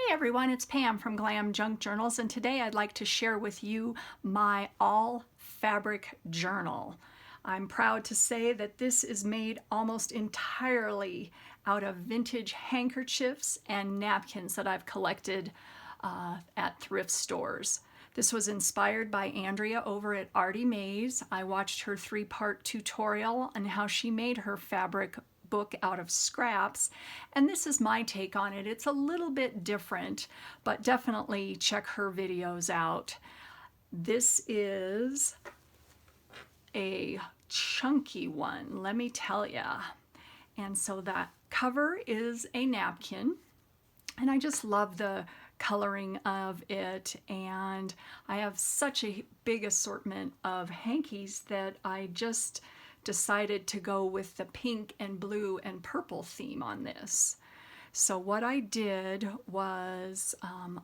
Everyone, it's Pam from Glam Junk Journals, and today I'd like to share with you my all fabric journal. I'm proud to say that this is made almost entirely out of vintage handkerchiefs and napkins that I've collected at thrift stores. This was inspired by Andrea over at Artie Mays. I watched her 3-part tutorial on how she made her fabric book out of scraps, and this is my take on it. It's a little bit different, but definitely check her videos out. This is a chunky one, let me tell ya. And so that cover is a napkin, and I just love the coloring of it, and I have such a big assortment of hankies that I just decided to go with the pink and blue and purple theme on this. So what I did was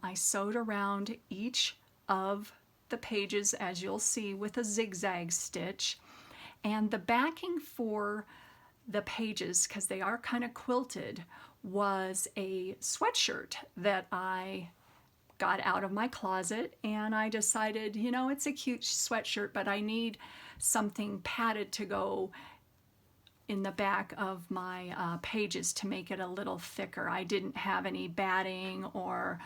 I sewed around each of the pages, as you'll see, with a zigzag stitch, and the backing for the pages, because they are kind of quilted, was a sweatshirt that I got out of my closet, and I decided, you know, it's a cute sweatshirt, but I need something padded to go in the back of my pages to make it a little thicker. I didn't have any batting or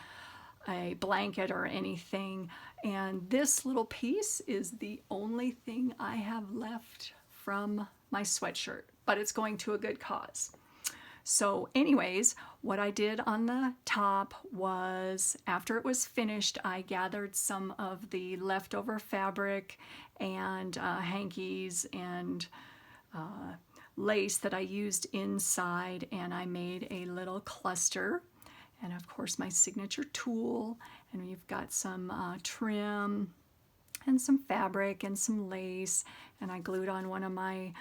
a blanket or anything, and this little piece is the only thing I have left from my sweatshirt, but it's going to a good cause. So anyways, what I did on the top was, after it was finished, I gathered some of the leftover fabric and hankies and lace that I used inside, and I made a little cluster. And of course my signature tool, and we've got some trim and some fabric and some lace, and I glued on one of my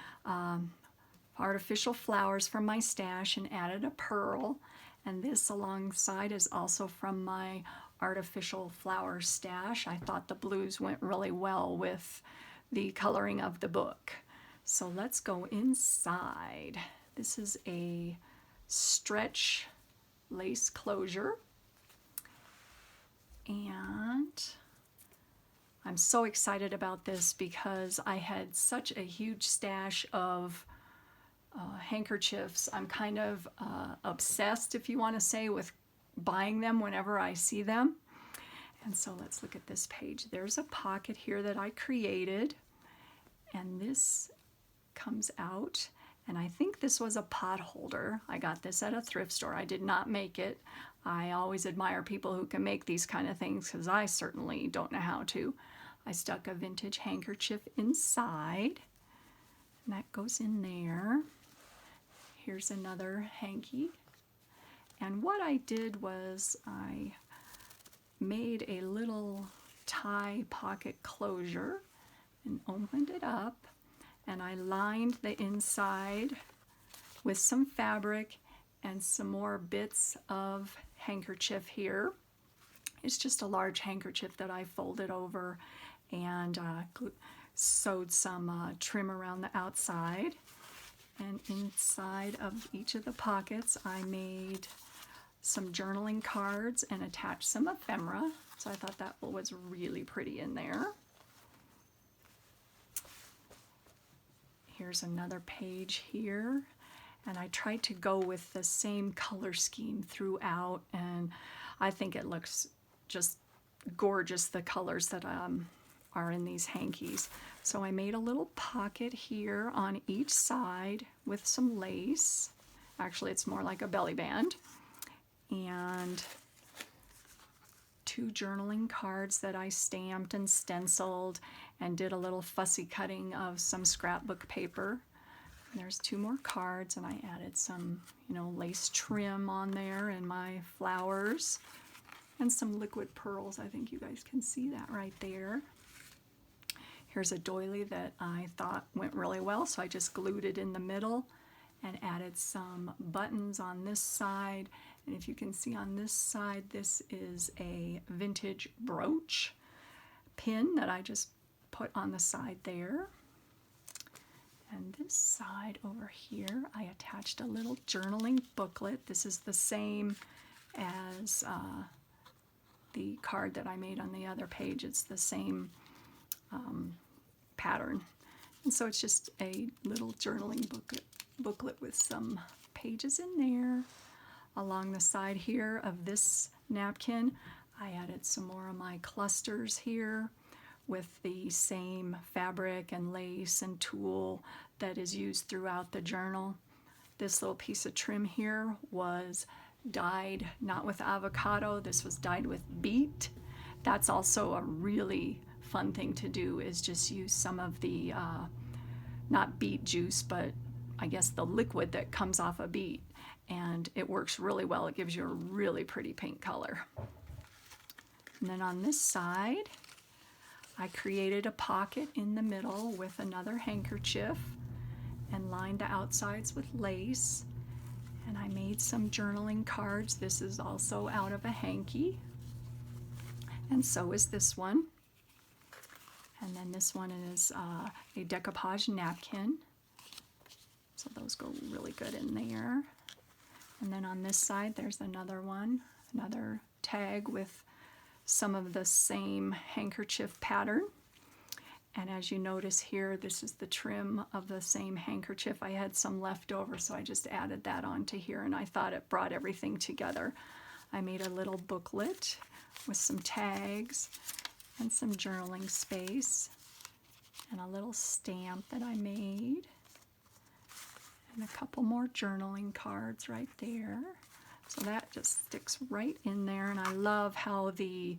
artificial flowers from my stash and added a pearl, and this alongside is also from my artificial flower stash. I thought the blues went really well with the coloring of the book. So let's go inside. This is a stretch lace closure, and I'm so excited about this because I had such a huge stash of handkerchiefs. I'm kind of obsessed, if you want to say, with buying them whenever I see them. And so let's look at this page. There's a pocket here that I created, and this comes out, and I think this was a pot holder. I got this at a thrift store. I did not make it. I always admire people who can make these kind of things because I certainly don't know how to. I stuck a vintage handkerchief inside, and that goes in there. Here's another hanky, and what I did was I made a little tie pocket closure and opened it up, and I lined the inside with some fabric and some more bits of handkerchief here. It's just a large handkerchief that I folded over and sewed some trim around the outside. And inside of each of the pockets, I made some journaling cards and attached some ephemera. So I thought that was really pretty in there. Here's another page here. And I tried to go with the same color scheme throughout, and I think it looks just gorgeous, the colors that are in these hankies. So I made a little pocket here on each side with some lace. Actually, it's more like a belly band. And 2 journaling cards that I stamped and stenciled and did a little fussy cutting of some scrapbook paper. And there's 2 more cards, and I added some, you know, lace trim on there and my flowers and some liquid pearls. I think you guys can see that right there. Here's a doily that I thought went really well, so I just glued it in the middle and added some buttons on this side. And if you can see on this side, this is a vintage brooch pin that I just put on the side there. And this side over here, I attached a little journaling booklet. This is the same as the card that I made on the other page. It's the same pattern. And so it's just a little journaling booklet with some pages in there. Along the side here of this napkin, I added some more of my clusters here with the same fabric and lace and tulle that is used throughout the journal. This little piece of trim here was dyed not with avocado, this was dyed with beet. That's also a really fun thing to do, is just use some of the, not beet juice, but I guess the liquid that comes off a beet, and it works really well. It gives you a really pretty pink color. And then on this side, I created a pocket in the middle with another handkerchief and lined the outsides with lace. And I made some journaling cards. This is also out of a hanky. And so is this one. And then this one is a decoupage napkin. So those go really good in there. And then on this side, there's another one, another tag with some of the same handkerchief pattern. And as you notice here, this is the trim of the same handkerchief. I had some left over, so I just added that onto here, and I thought it brought everything together. I made a little booklet with some tags and some journaling space and a little stamp that I made and a couple more journaling cards right there. So that just sticks right in there, and I love how the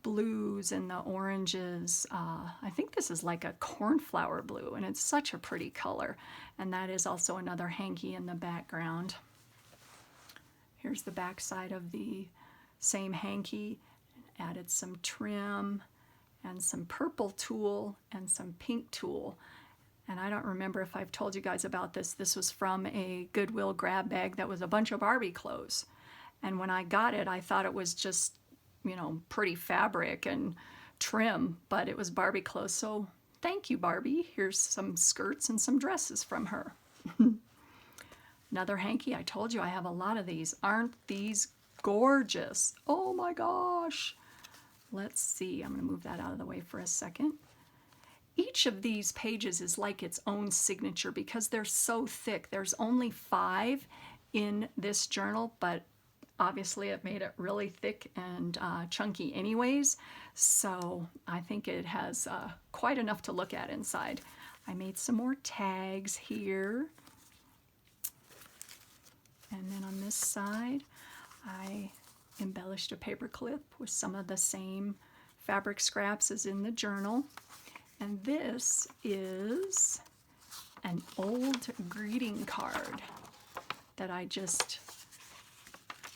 blues and the oranges, I think this is like a cornflower blue, and it's such a pretty color. And that is also another hanky in the background. Here's the back side of the same hanky. Added some trim and some purple tulle and some pink tulle. And I don't remember if I've told you guys about this. This was from a Goodwill grab bag that was a bunch of Barbie clothes. And when I got it, I thought it was just, you know, pretty fabric and trim, but it was Barbie clothes. So thank you, Barbie. Here's some skirts and some dresses from her. Another hanky. I told you I have a lot of these. Aren't these gorgeous? Oh my gosh. Let's see. I'm going to move that out of the way for a second. Each of these pages is like its own signature because they're so thick. There's only 5 in this journal, but obviously it made it really thick and chunky anyways, so I think it has quite enough to look at inside. I made some more tags here. And then on this side, I embellished a paper clip with some of the same fabric scraps as in the journal. And this is an old greeting card that I just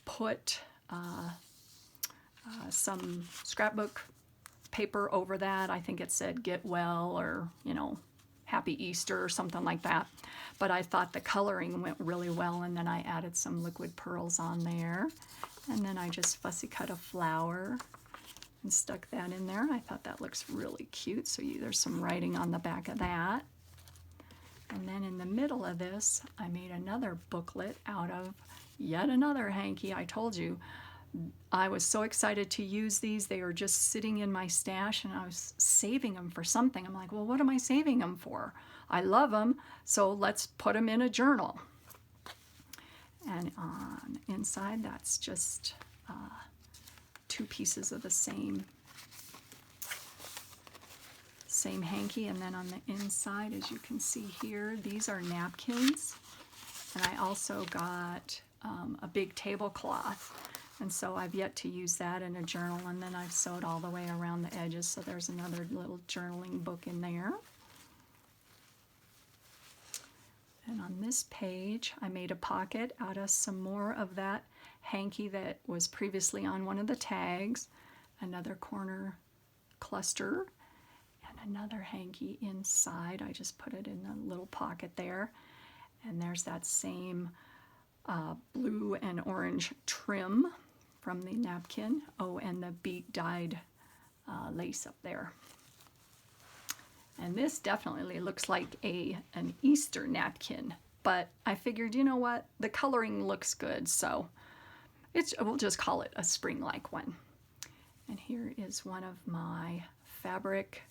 put some scrapbook paper over that. I think it said get well, or, you know, happy Easter or something like that. But I thought the coloring went really well, and then I added some liquid pearls on there. And then I just fussy cut a flower and stuck that in there. I thought that looks really cute. So there's some writing on the back of that. And then in the middle of this, I made another booklet out of yet another hanky. I told you, I was so excited to use these. They were just sitting in my stash, and I was saving them for something. I'm like, well, what am I saving them for? I love them, so let's put them in a journal. And on inside, that's just 2 pieces of the same hanky. And then on the inside, as you can see here, these are napkins. And I also got a big tablecloth. And so I've yet to use that in a journal. And then I've sewed all the way around the edges. So there's another little journaling book in there. And on this page, I made a pocket out of some more of that hanky that was previously on one of the tags, another corner cluster, and another hanky inside. I just put it in a little pocket there. And there's that same blue and orange trim from the napkin. Oh, and the beet dyed lace up there. And this definitely looks like an Easter napkin, but I figured, you know what, the coloring looks good, so we'll just call it a spring-like one. And here is one of my fabric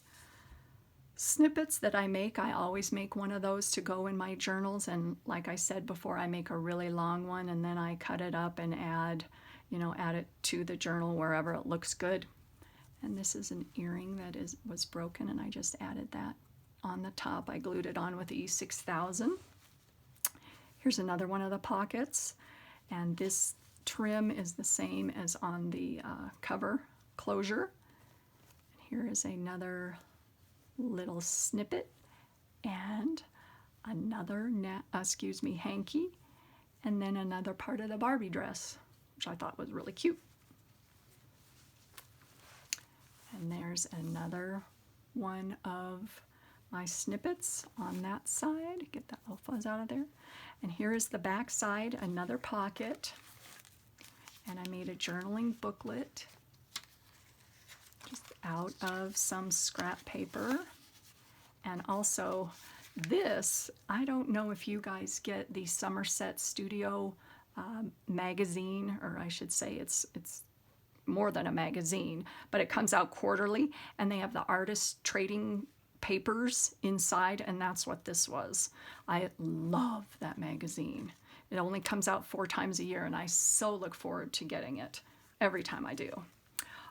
snippets that I make. I always make one of those to go in my journals, and like I said before, I make a really long one and then I cut it up and add it to the journal wherever it looks good. And this is an earring that was broken, and I just added that on the top. I glued it on with E6000. Here's another one of the pockets, and this trim is the same as on the cover closure. Here is another little snippet and another hanky, and then another part of the Barbie dress, which I thought was really cute. And there's another one of my snippets on that side. Get that little fuzz out of there. And here is the back side, another pocket. And I made a journaling booklet just out of some scrap paper. And also this, I don't know if you guys get the Somerset Studio magazine, or I should say it's more than a magazine, but it comes out quarterly, and they have the artist trading papers inside, and that's what this was. I love that magazine. It only comes out 4 times a year, and I so look forward to getting it every time I do.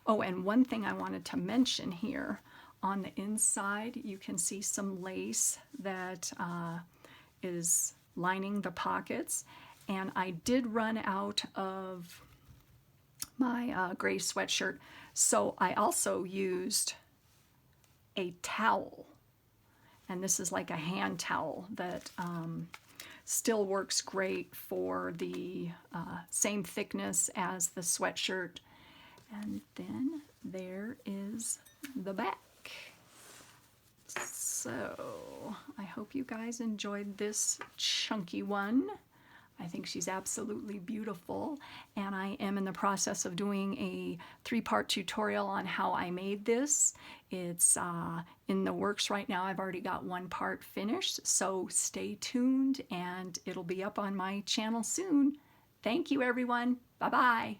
Oh, and one thing I wanted to mention here, on the inside you can see some lace that is lining the pockets, and I did run out of my gray sweatshirt, so I also used a towel, and this is like a hand towel that still works great for the same thickness as the sweatshirt. And then there is the back. So I hope you guys enjoyed this chunky one. I think she's absolutely beautiful, and I am in the process of doing a 3-part tutorial on how I made this. It's in the works right now. I've already got 1 part finished, so stay tuned and it'll be up on my channel soon. Thank you, everyone. Bye-bye.